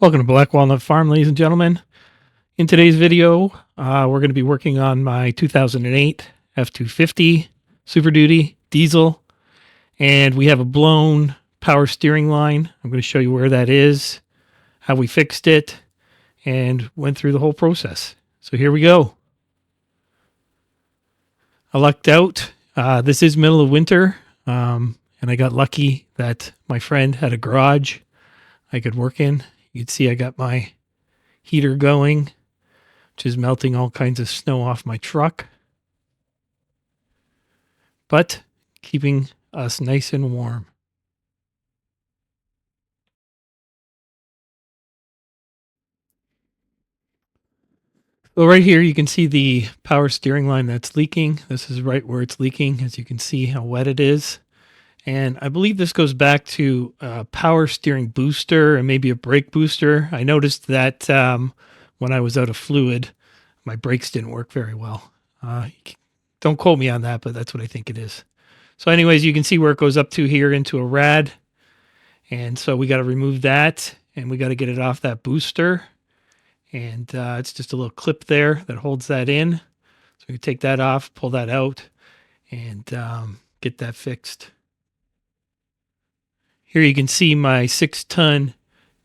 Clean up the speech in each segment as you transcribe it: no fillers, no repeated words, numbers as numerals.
Welcome to Black Walnut Farm, ladies and gentlemen. In today's video, we're going to be working on my 2008 F250 Super Duty diesel, and we have a blown power steering line. I'm going to show you where that is, how we fixed it, and went through the whole process. So here we go. I lucked out. This is middle of winter, and I got lucky that my friend had a garage I could work in. You can see I got my heater going, which is melting all kinds of snow off my truck, but keeping us nice and warm. So right here, you can see the power steering line that's leaking. This is right where it's leaking, as you can see how wet it is. And I believe this goes back to a power steering booster and maybe a brake booster. I noticed that when I was out of fluid, my brakes didn't work very well. Don't quote me on that, but that's what I think it is. So anyways, you can see where it goes up to here into a rad. And so we got to remove that, and we got to get it off that booster. And it's just a little clip there that holds that in. So we can take that off, pull that out, and get that fixed. Here you can see my 6-ton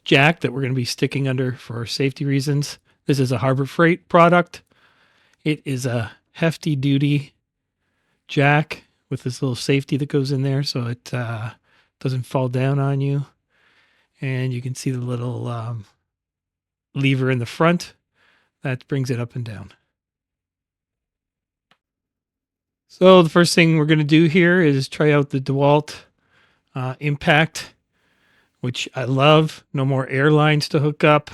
jack that we're going to be sticking under for safety reasons. This is a Harbor Freight product. It is a hefty duty jack with this little safety that goes in there so it doesn't fall down on you. And you can see the little lever in the front that brings it up and down. So the first thing we're going to do here is try out the DeWalt Impact, which I love. No more air lines to hook up,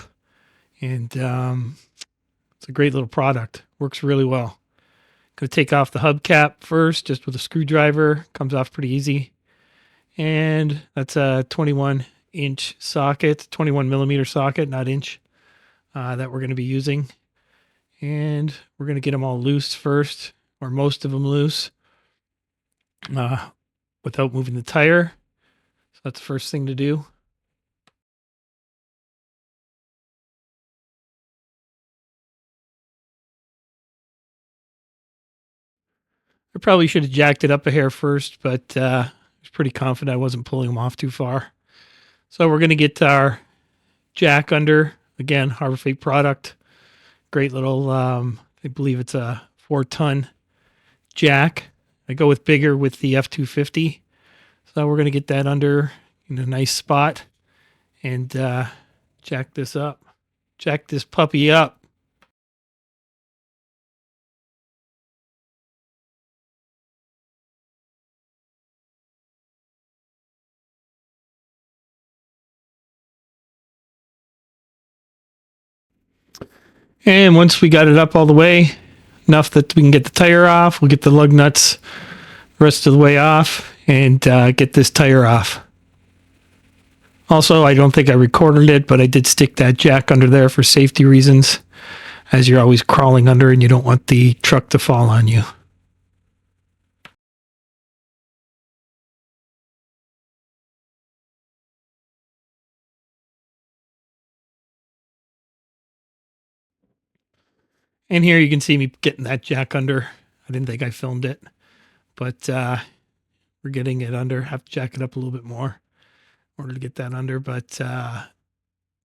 and it's a great little product. Works really well. Going to take off the hubcap first, just with a screwdriver. Comes off pretty easy. And that's a 21-inch socket, 21 millimeter socket, not inch, that we're going to be using. And we're going to get them all loose first, or most of them loose, without moving the tire. So that's the first thing to do. I probably should have jacked it up a hair first, but I was pretty confident I wasn't pulling them off too far. So we're going to get our jack under. Again, Harbor Freight product. Great little, I believe it's a 4-ton jack. I go with bigger with the F250. So we're going to get that under in a nice spot and jack this up. Jack this puppy up. And once we got it up all the way, enough that we can get the tire off, we'll get the lug nuts the rest of the way off and get this tire off. Also, I don't think I recorded it, but I did stick that jack under there for safety reasons, as you're always crawling under and you don't want the truck to fall on you. And here you can see me getting that jack under. I didn't think I filmed it, but we're getting it under. Have to jack it up a little bit more in order to get that under, but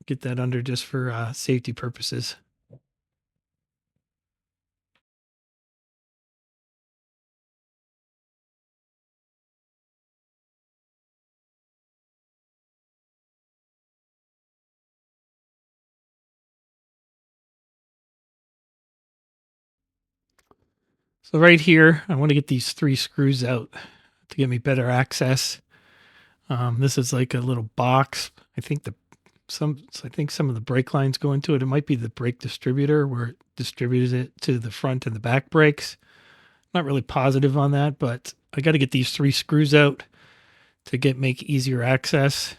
get that under just for safety purposes. So right here, I want to get these 3 screws out to give me better access. This is like a little box. I think some of the brake lines go into it. It might be the brake distributor where it distributes it to the front and the back brakes. Not really positive on that, but I got to get these 3 screws out to make easier access.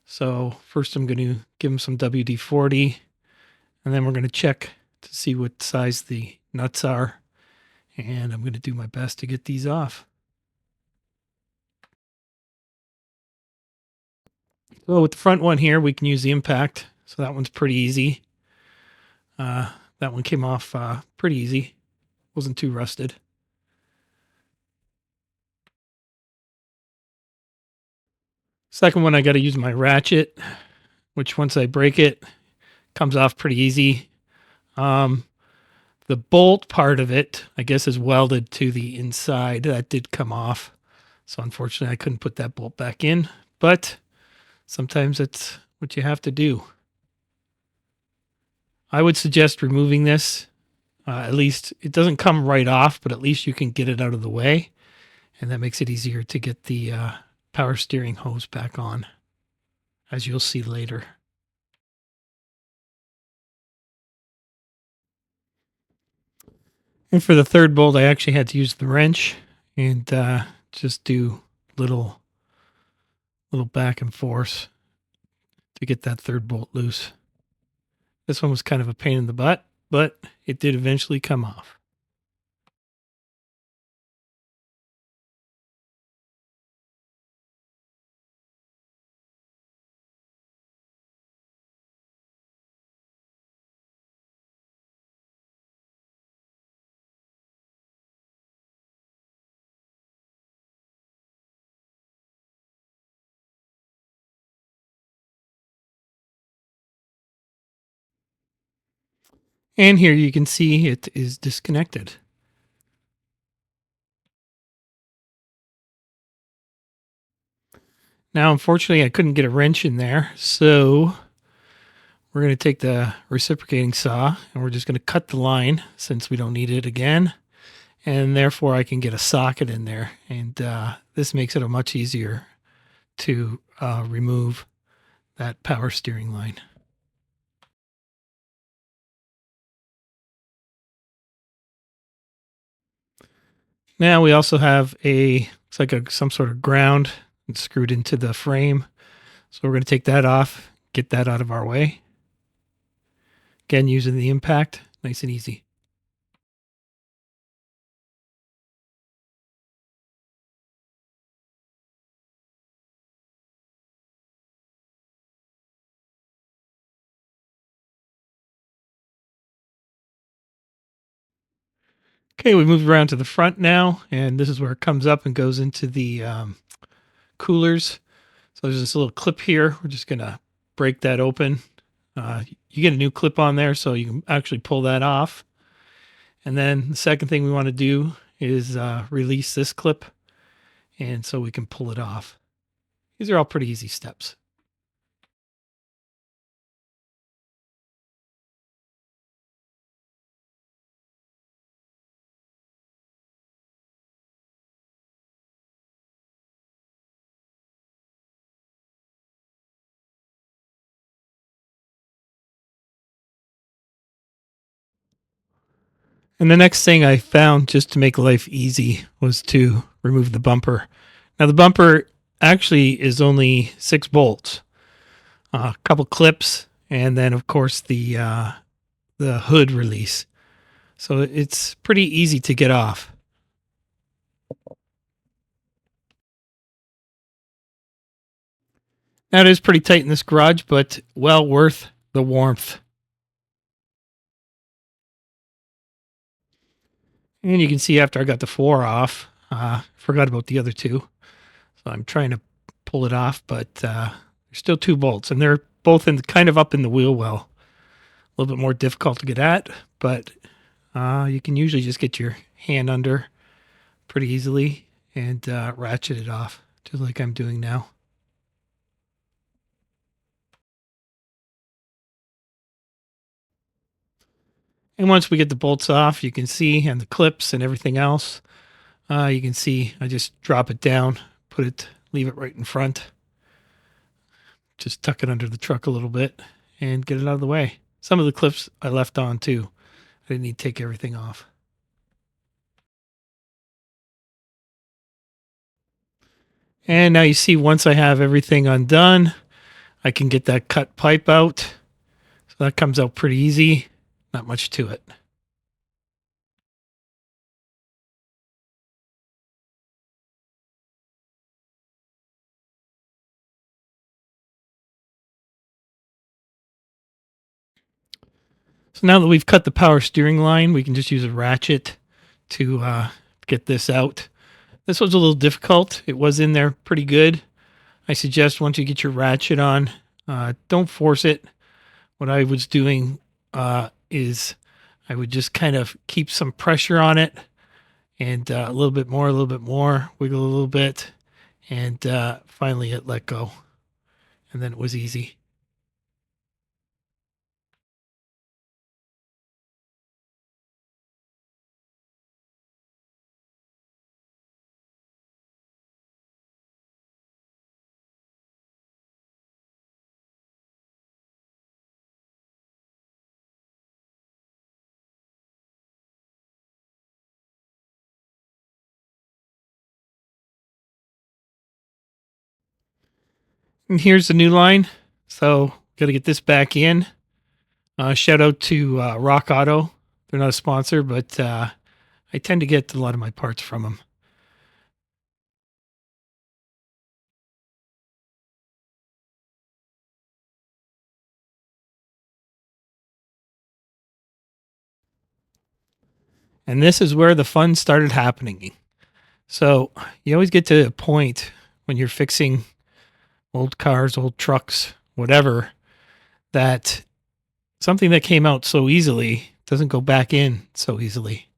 So first I'm going to give them some WD-40, and then we're going to check to see what size the nuts are. And I'm going to do my best to get these off. So with the front one here, we can use the impact. So that one's pretty easy. That one came off pretty easy. Wasn't too rusted. Second one, I got to use my ratchet, which once I break it, comes off pretty easy. Um, the bolt part of it, I guess, is welded to the inside. That did come off. So unfortunately, I couldn't put that bolt back in. But sometimes it's what you have to do. I would suggest removing this. At least it doesn't come right off, but at least you can get it out of the way. And that makes it easier to get the power steering hose back on, as you'll see later. And for the third bolt, I actually had to use the wrench and just do little back and forth to get that third bolt loose. This one was kind of a pain in the butt, but it did eventually come off. And here you can see it is disconnected. Now, unfortunately, I couldn't get a wrench in there, so we're going to take the reciprocating saw and we're just going to cut the line since we don't need it again. And therefore, I can get a socket in there. And this makes it a much easier to remove that power steering line. Now we also have it's like some sort of ground it's screwed into the frame. So we're going to take that off, get that out of our way. Again, using the impact, nice and easy. Okay, we moved around to the front now, and this is where it comes up and goes into the coolers. So there's this little clip here. We're just going to break that open. You get a new clip on there, so you can actually pull that off. And then the second thing we want to do is release this clip, and so we can pull it off. These are all pretty easy steps. And the next thing I found just to make life easy was to remove the bumper. Now the bumper actually is only 6 bolts, a couple clips, and then of course the hood release. So it's pretty easy to get off. Now it is pretty tight in this garage, but well worth the warmth. And you can see after I got the 4 off, forgot about the other 2. So I'm trying to pull it off, but there's still 2 bolts, and they're both in kind of up in the wheel well. A little bit more difficult to get at, but you can usually just get your hand under pretty easily and ratchet it off, just like I'm doing now. And once we get the bolts off, you can see, and the clips and everything else, you can see I just drop it down, leave it right in front, just tuck it under the truck a little bit and get it out of the way. Some of the clips I left on too. I didn't need to take everything off. And now you see once I have everything undone, I can get that cut pipe out. So that comes out pretty easy. Not much to it. So now that we've cut the power steering line, we can just use a ratchet to get this out. This was a little difficult. It was in there pretty good. I suggest once you get your ratchet on, don't force it. What I was doing is I would just kind of keep some pressure on it and a little bit more, wiggle a little bit, and finally it let go. And then it was easy. And here's the new line. So got to get this back in. Shout out to Rock Auto. They're not a sponsor, but I tend to get a lot of my parts from them. And this is where the fun started happening. So you always get to a point when you're fixing old cars, old trucks, whatever, that something that came out so easily doesn't go back in so easily.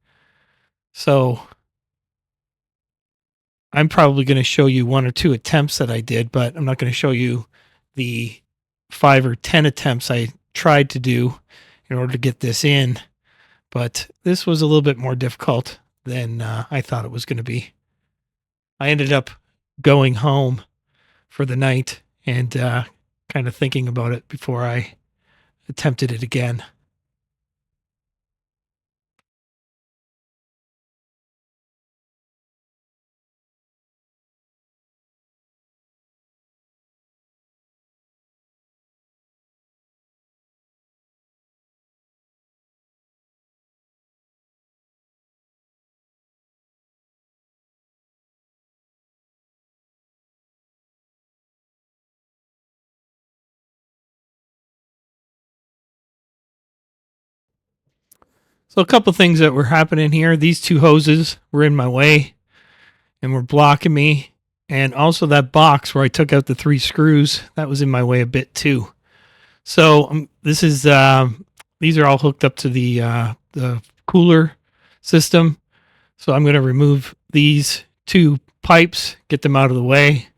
So I'm probably going to show you one or two attempts that I did, but I'm not going to show you the 5 or 10 attempts I tried to do in order to get this in. But this was a little bit more difficult than I thought it was going to be. I ended up going home for the night and kind of thinking about it before I attempted it again. So a couple things that were happening here. These two hoses were in my way and were blocking me. And also that box where I took out the 3 screws, that was in my way a bit too. So these are all hooked up to the cooler system. So I'm going to remove these 2 pipes, get them out of the way,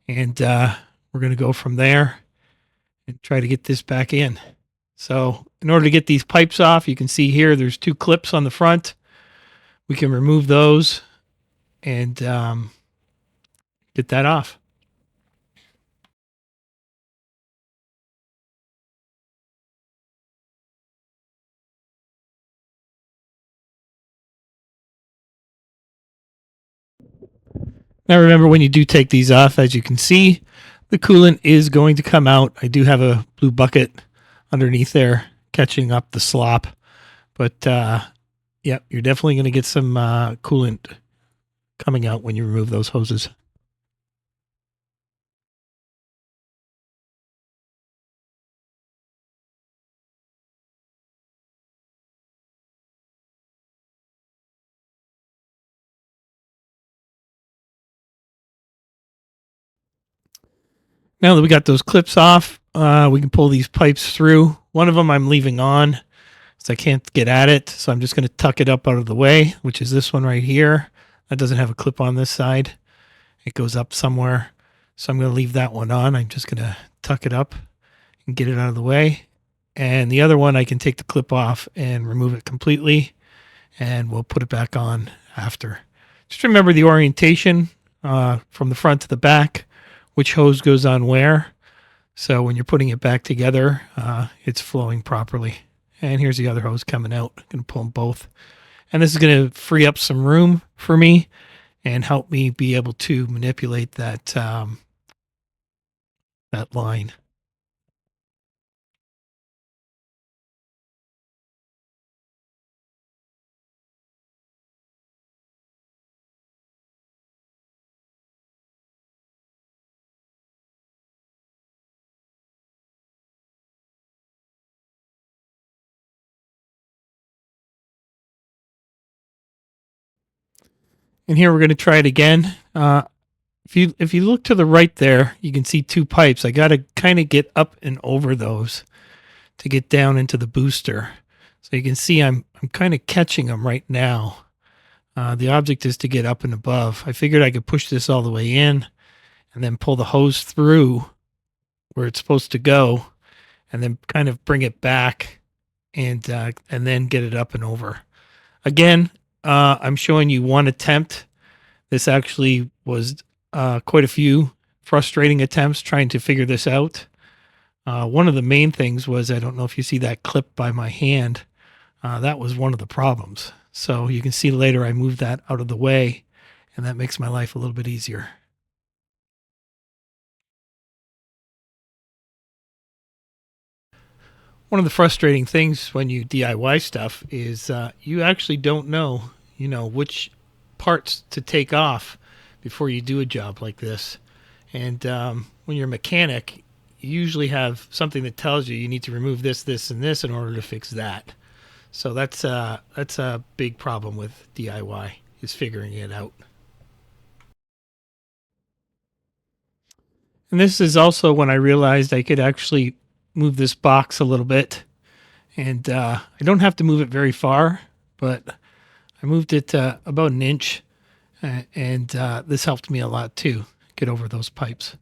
and we're going to go from there and try to get this back in. So in order to get these pipes off, you can see here there's 2 clips on the front. We can remove those and get that off. Now remember, when you do take these off, as you can see, the coolant is going to come out. I do have a blue bucket underneath there catching up the slop. But yep, you're definitely going to get some coolant coming out when you remove those hoses. Now that we got those clips off, we can pull these pipes through. One of them I'm leaving on because I can't get at it. So I'm just going to tuck it up out of the way, which is this one right here. That doesn't have a clip on this side. It goes up somewhere. So I'm going to leave that one on. I'm just going to tuck it up and get it out of the way. And the other one, I can take the clip off and remove it completely, and we'll put it back on after. Just remember the orientation from the front to the back, which hose goes on where. So when you're putting it back together, it's flowing properly. And here's the other hose coming out. I'm going to pull them both. And this is going to free up some room for me and help me be able to manipulate that that line. And here we're going to try it again. If you look to the right there, you can see two pipes. I got to kind of get up and over those to get down into the booster. So you can see I'm kind of catching them right now. The object is to get up and above. I figured I could push this all the way in and then pull the hose through where it's supposed to go, and then kind of bring it back and then get it up and over. Again, I'm showing you one attempt. This actually was quite a few frustrating attempts trying to figure this out. One of the main things was, I don't know if you see that clip by my hand. That was one of the problems. So you can see later I moved that out of the way, and that makes my life a little bit easier. One of the frustrating things when you DIY stuff is you actually don't know, which parts to take off before you do a job like this. And when you're a mechanic, you usually have something that tells you need to remove this, this, and this in order to fix that. So that's a big problem with DIY, is figuring it out. And this is also when I realized I could actually move this box a little bit. And I don't have to move it very far, but I moved it about an inch. And this helped me a lot too, get over those pipes.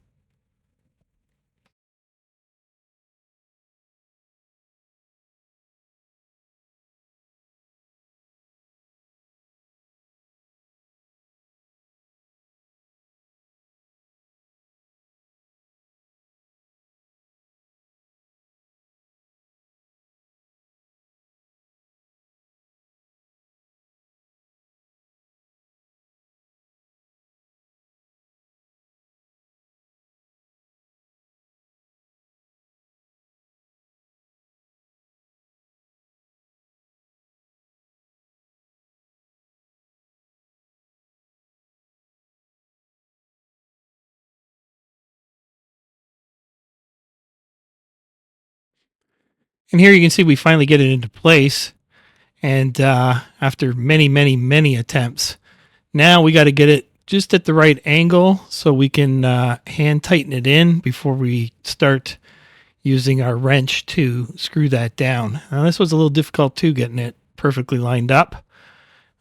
And here you can see we finally get it into place. And after many, many, many attempts, now we got to get it just at the right angle so we can hand tighten it in before we start using our wrench to screw that down. Now, this was a little difficult too, getting it perfectly lined up.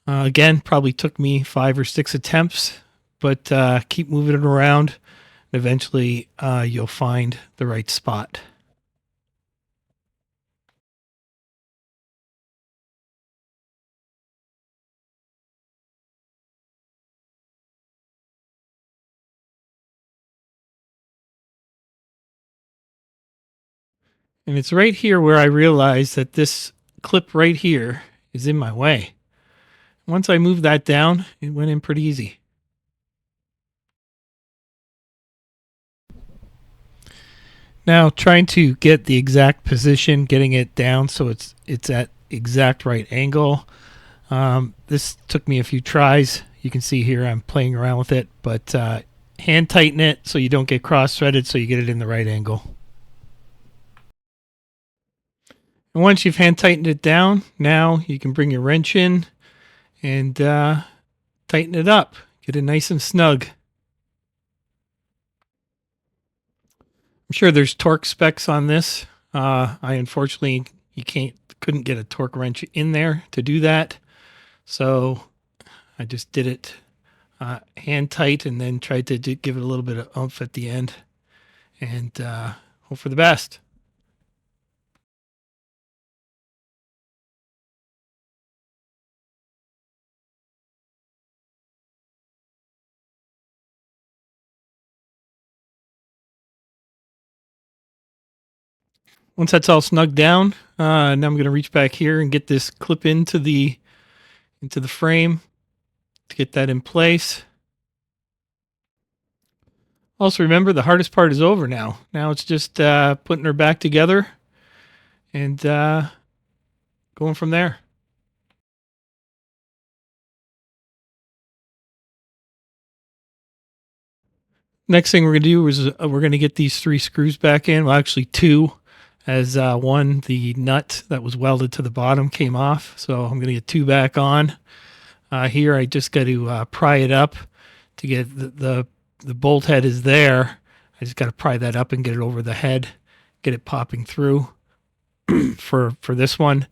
Again, probably took me 5 or 6 attempts, but keep moving it around. And eventually, you'll find the right spot. And it's right here where I realized that this clip right here is in my way. Once I moved that down, it went in pretty easy. Now, trying to get the exact position, getting it down so it's at exact right angle. This took me a few tries. You can see here I'm playing around with it, but hand tighten it so you don't get cross-threaded, so you get it in the right angle. And once you've hand tightened it down, now you can bring your wrench in and tighten it up. Get it nice and snug. I'm sure there's torque specs on this. I unfortunately couldn't get a torque wrench in there to do that, so I just did it hand tight and then tried to give it a little bit of oomph at the end, and hope for the best. Once that's all snugged down, now I'm going to reach back here and get this clip into the frame to get that in place. Also, remember, the hardest part is over now. Now it's just putting her back together and going from there. Next thing we're going to do is we're going to get these 3 screws back in. Well, actually 2, as one, the nut that was welded to the bottom came off. So I'm going to get 2 back on. Here I just got to pry it up to get the bolt head is there. I just got to pry that up and get it over the head, get it popping through for this one,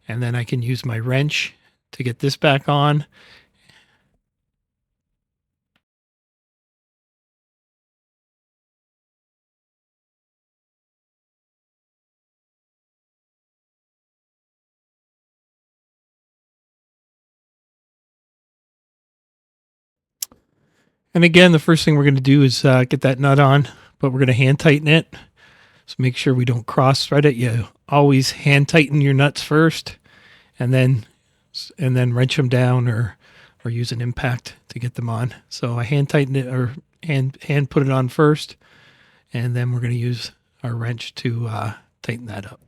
and then I can use my wrench to get this back on. And again, the first thing we're going to do is get that nut on, but we're going to hand tighten it. So make sure we don't cross thread it. You always hand tighten your nuts first, and then wrench them down or use an impact to get them on. So I hand tighten it or hand put it on first, and then we're going to use our wrench to tighten that up.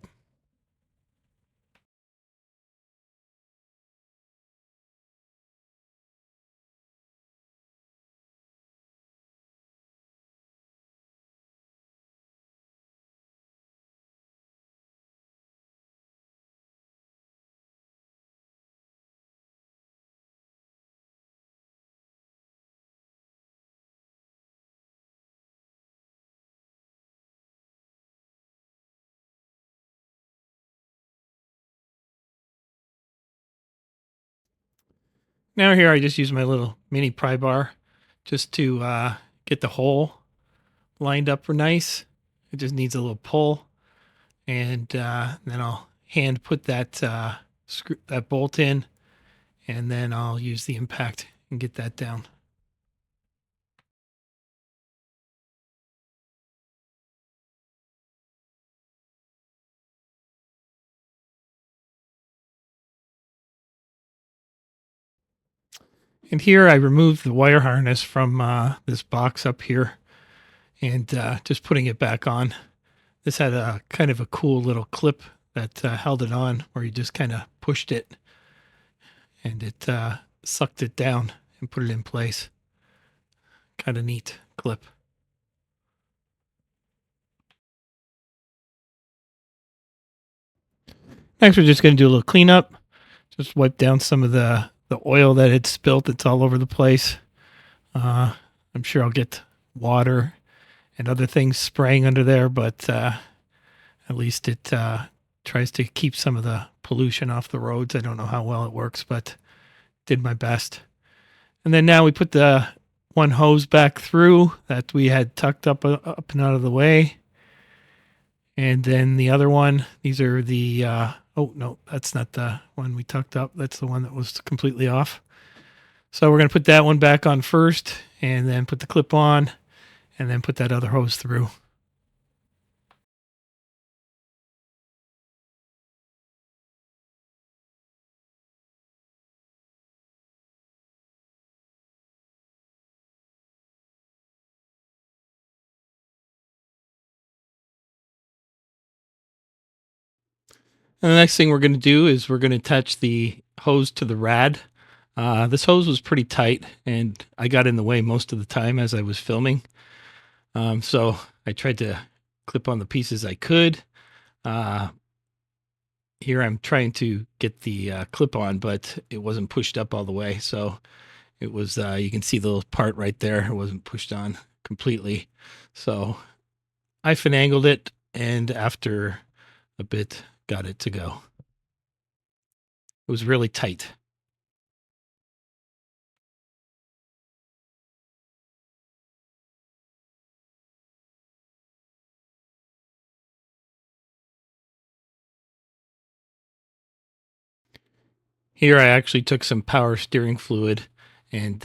Now here I just use my little mini pry bar just to get the hole lined up for nice. It just needs a little pull, and then I'll hand put that that bolt in, and then I'll use the impact and get that down. And here I removed the wire harness from this box up here, and just putting it back on. This had a kind of a cool little clip that held it on, where you just kind of pushed it and it sucked it down and put it in place. Kind of neat clip. Next, we're just going to do a little cleanup. Just wipe down some of the oil that had spilt. It's all over the place. I'm sure I'll get water and other things spraying under there, but at least it tries to keep some of the pollution off the roads. I don't know how well it works, but did my best. And then now we put the one hose back through that we had tucked up and out of the way. And then the other one, these are the, oh no, that's not the one we tucked up. That's the one that was completely off. So we're going to put that one back on first, and then put the clip on, and then put that other hose through. And the next thing we're going to do is we're going to attach the hose to the rad. This hose was pretty tight, and I got in the way most of the time as I was filming. So I tried to clip on the pieces I could. Uh, Here I'm trying to get the clip on, but it wasn't pushed up all the way. So it was, you can see the little part right there. It wasn't pushed on completely. So I finangled it, and after a bit, got it to go. It was really tight. Here I actually took some power steering fluid and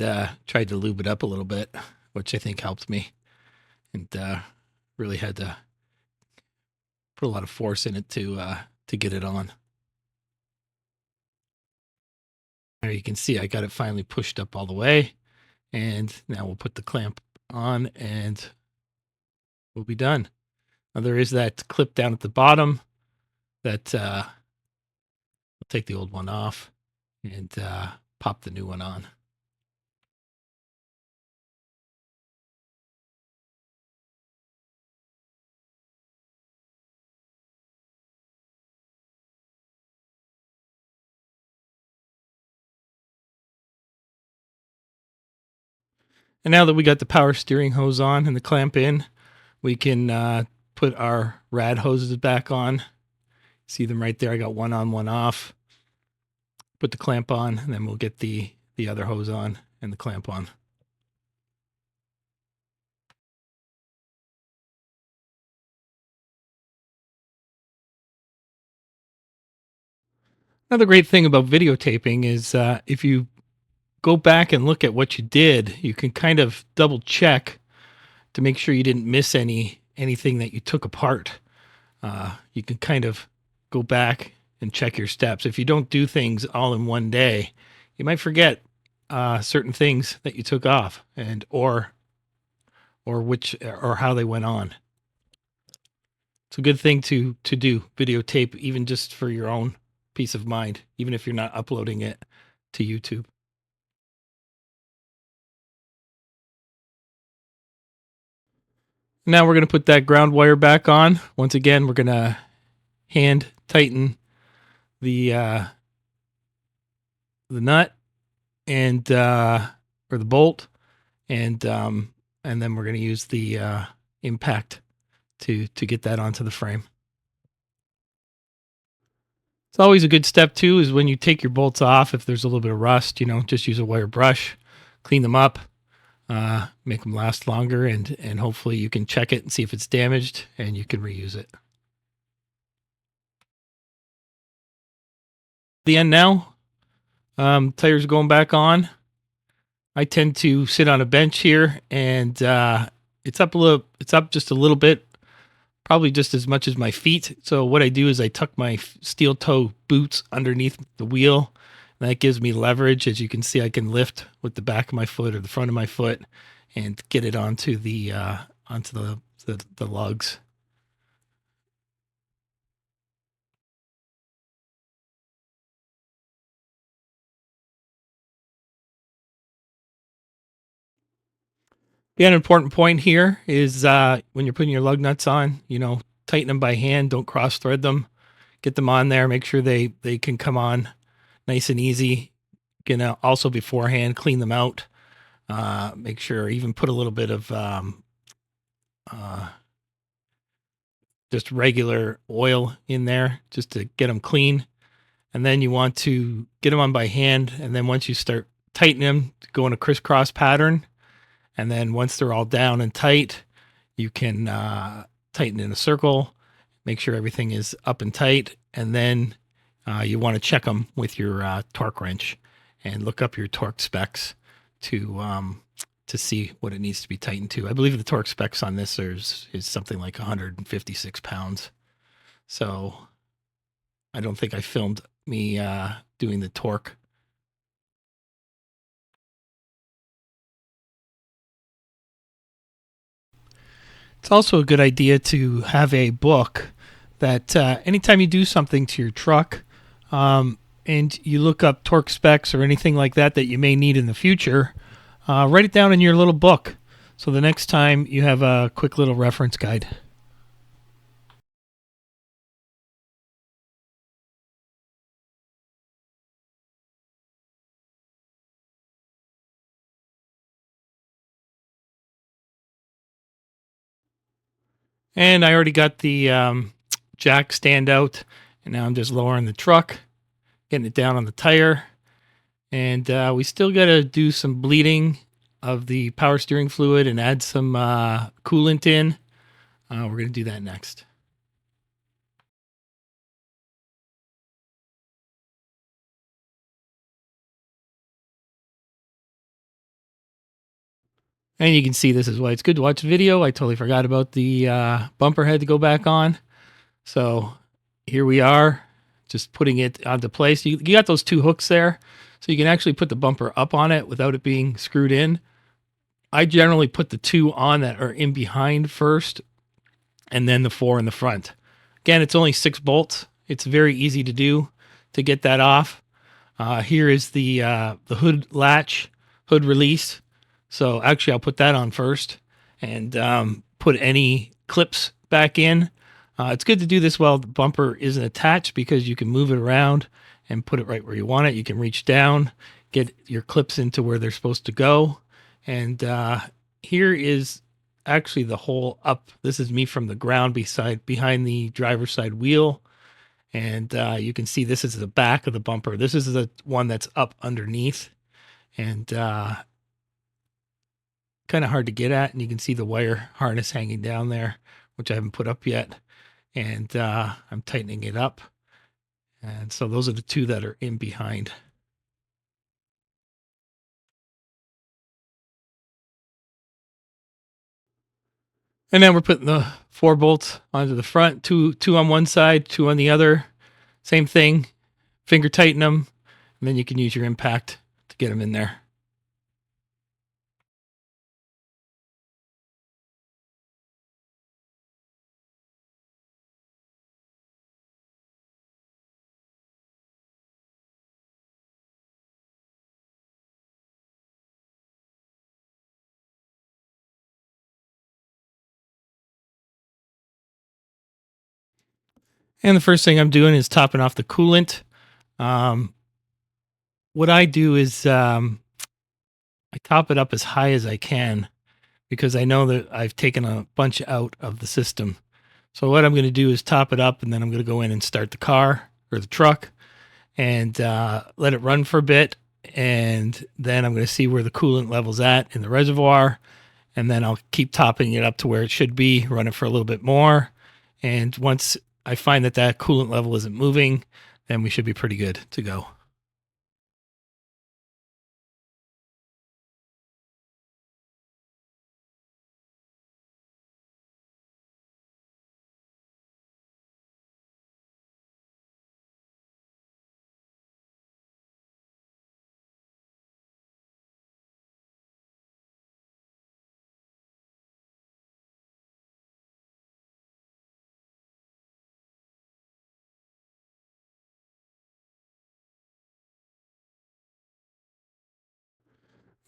tried to lube it up a little bit, which I think helped me, and really had to put a lot of force in it to get it on. There you can see I got it finally pushed up all the way, and now we'll put the clamp on and we'll be done. Now there is that clip down at the bottom that I'll take the old one off and pop the new one on. And now that we got the power steering hose on and the clamp in, we can put our rad hoses back on. See them right there. I got one on, one off. Put the clamp on, and then we'll get the other hose on and the clamp on. Another great thing about videotaping is if you go back and look at what you did, you can kind of double check to make sure you didn't miss anything that you took apart. You can kind of go back and check your steps. If you don't do things all in one day, you might forget certain things that you took off and or which or how they went on. It's a good thing to do, videotape, even just for your own peace of mind, even if you're not uploading it to YouTube. Now we're going to put that ground wire back on. Once again, we're going to hand tighten the nut and or the bolt, and then we're going to use the impact to get that onto the frame. It's always a good step too is when you take your bolts off, if there's a little bit of rust, just use a wire brush, clean them up, make them last longer, and hopefully you can check it and see if it's damaged and you can reuse it. The end now. Tires going back on. I tend to sit on a bench here, and it's up just a little bit, probably just as much as my feet. So what I do is I tuck my steel toe boots underneath the wheel, and that gives me leverage. As you can see, I can lift with the back of my foot or the front of my foot and get it onto the lugs. Yeah, an important point here is when you're putting your lug nuts on, tighten them by hand. Don't cross thread them. Get them on there. Make sure they can come on nice and easy. Also beforehand clean them out. Make sure even put a little bit of just regular oil in there just to get them clean. And then you want to get them on by hand. And then once you start tightening them, go in a crisscross pattern. And then once they're all down and tight, you can tighten in a circle, make sure everything is up and tight. And then you want to check them with your torque wrench and look up your torque specs to see what it needs to be tightened to. I believe the torque specs on this is something like 156 pounds. So I don't think I filmed me doing the torque. It's also a good idea to have a book that anytime you do something to your truck and you look up torque specs or anything like that you may need in the future, write it down in your little book. So the next time you have a quick little reference guide. And I already got the jack stand out, and now I'm just lowering the truck, getting it down on the tire. And we still got to do some bleeding of the power steering fluid and add some coolant in. We're going to do that next. And you can see this is why it's good to watch the video. I totally forgot about the bumper head to go back on. So here we are, just putting it onto place. You got those two hooks there, so you can actually put the bumper up on it without it being screwed in. I generally put the two on that are in behind first, and then the four in the front. Again, it's only 6 bolts. It's very easy to do to get that off. Here is the hood latch, hood release. So actually, I'll put that on first and put any clips back in. It's good to do this while the bumper isn't attached because you can move it around and put it right where you want it. You can reach down, get your clips into where they're supposed to go, And here is actually the hole up. This is me from the ground behind the driver's side wheel. And you can see this is the back of the bumper. This is the one that's up underneath. And kind of hard to get at. And you can see the wire harness hanging down there, which I haven't put up yet. And I'm tightening it up. And so those are the two that are in behind. And then we're putting the 4 bolts onto the front, two on one side, 2 on the other. Same thing, finger tighten them, and then you can use your impact to get them in there. And the first thing I'm doing is topping off the coolant. Um, what I do is I top it up as high as I can because I know that I've taken a bunch out of the system. So what I'm going to do is top it up, and then I'm going to go in and start the car or the truck and let it run for a bit. And then I'm going to see where the coolant level's at in the reservoir. And then I'll keep topping it up to where it should be, run it for a little bit more. And once I find that that coolant level isn't moving, then we should be pretty good to go.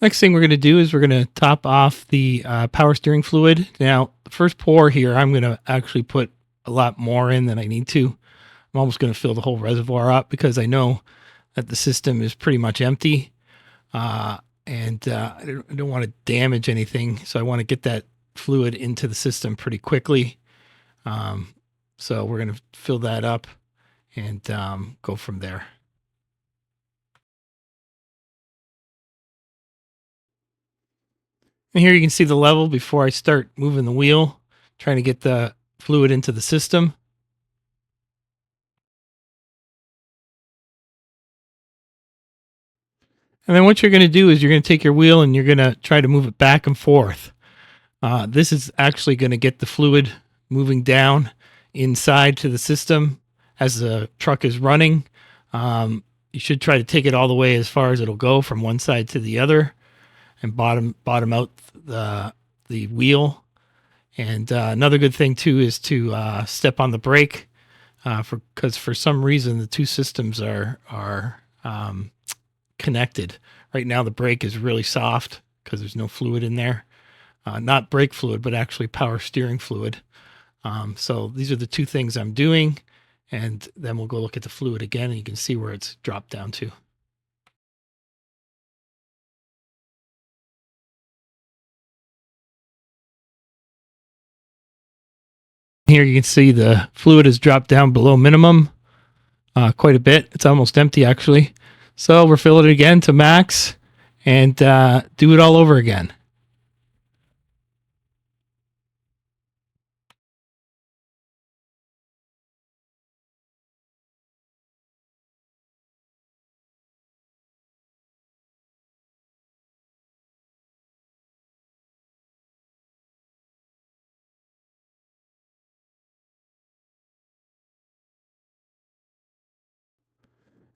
Next thing we're going to do is we're going to top off the power steering fluid. Now, the first pour here, I'm going to actually put a lot more in than I need to. I'm almost going to fill the whole reservoir up because I know that the system is pretty much empty. And I don't want to damage anything. So I want to get that fluid into the system pretty quickly. So we're going to fill that up and go from there. And here you can see the level before I start moving the wheel, trying to get the fluid into the system. And then what you're going to do is you're going to take your wheel and you're going to try to move it back and forth. This is actually going to get the fluid moving down inside to the system as the truck is running. You should try to take it all the way as far as it'll go from one side to the other, and bottom out the wheel. And another good thing too is to step on the brake, because for some reason the two systems are connected. Right now the brake is really soft because there's no fluid in there. Not brake fluid, but actually power steering fluid. So these are the two things I'm doing, and then we'll go look at the fluid again, and you can see where it's dropped down to. Here you can see the fluid has dropped down below minimum quite a bit. It's almost empty actually. So we're filling it again to max and do it all over again.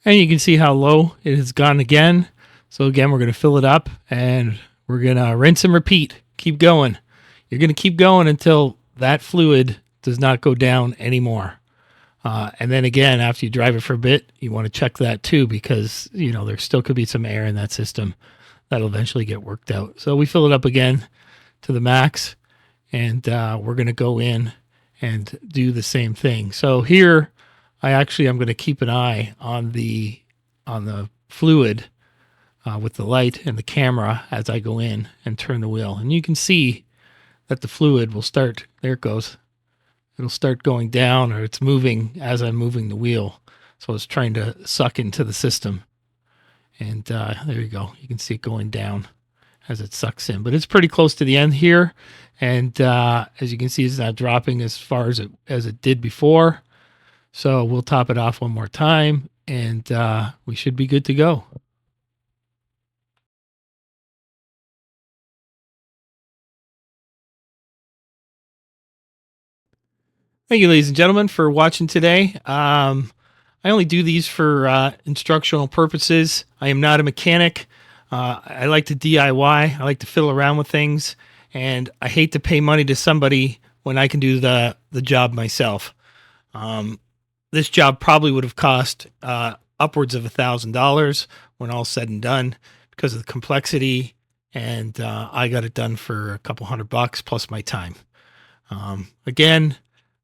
And you can see how low it has gone again. So again, we're going to fill it up and we're going to rinse and repeat. Keep going. You're going to keep going until that fluid does not go down anymore. And then again, after you drive it for a bit, you want to check that too, because there still could be some air in that system that'll eventually get worked out. So we fill it up again to the max, and we're going to go in and do the same thing. So here, I'm going to keep an eye on the fluid with the light and the camera as I go in and turn the wheel. And you can see that the fluid will start, there it goes. It'll start going down, or it's moving as I'm moving the wheel. So it's trying to suck into the system. And there you go. You can see it going down as it sucks in. But it's pretty close to the end here. And as you can see, it's not dropping as far as it did before. So we'll top it off one more time, and we should be good to go. Thank you, ladies and gentlemen, for watching today. I only do these for instructional purposes. I am not a mechanic. I like to DIY. I like to fiddle around with things, and I hate to pay money to somebody when I can do the job myself. This job probably would have cost upwards of $1,000 when all said and done because of the complexity, and I got it done for a couple $100 plus my time. Again,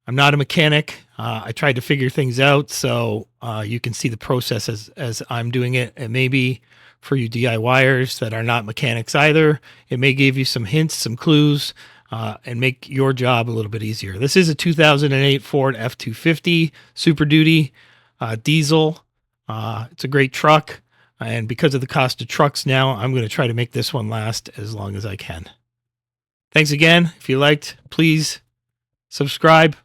I'm not a mechanic. I tried to figure things out so you can see the process as I'm doing it. And maybe for you DIYers that are not mechanics either, it may give you some hints, some clues, and make your job a little bit easier. This is a 2008 Ford F250 Super Duty diesel. It's a great truck. And because of the cost of trucks now, I'm going to try to make this one last as long as I can. Thanks again. If you liked, please subscribe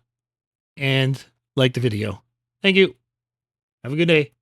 and like the video. Thank you. Have a good day.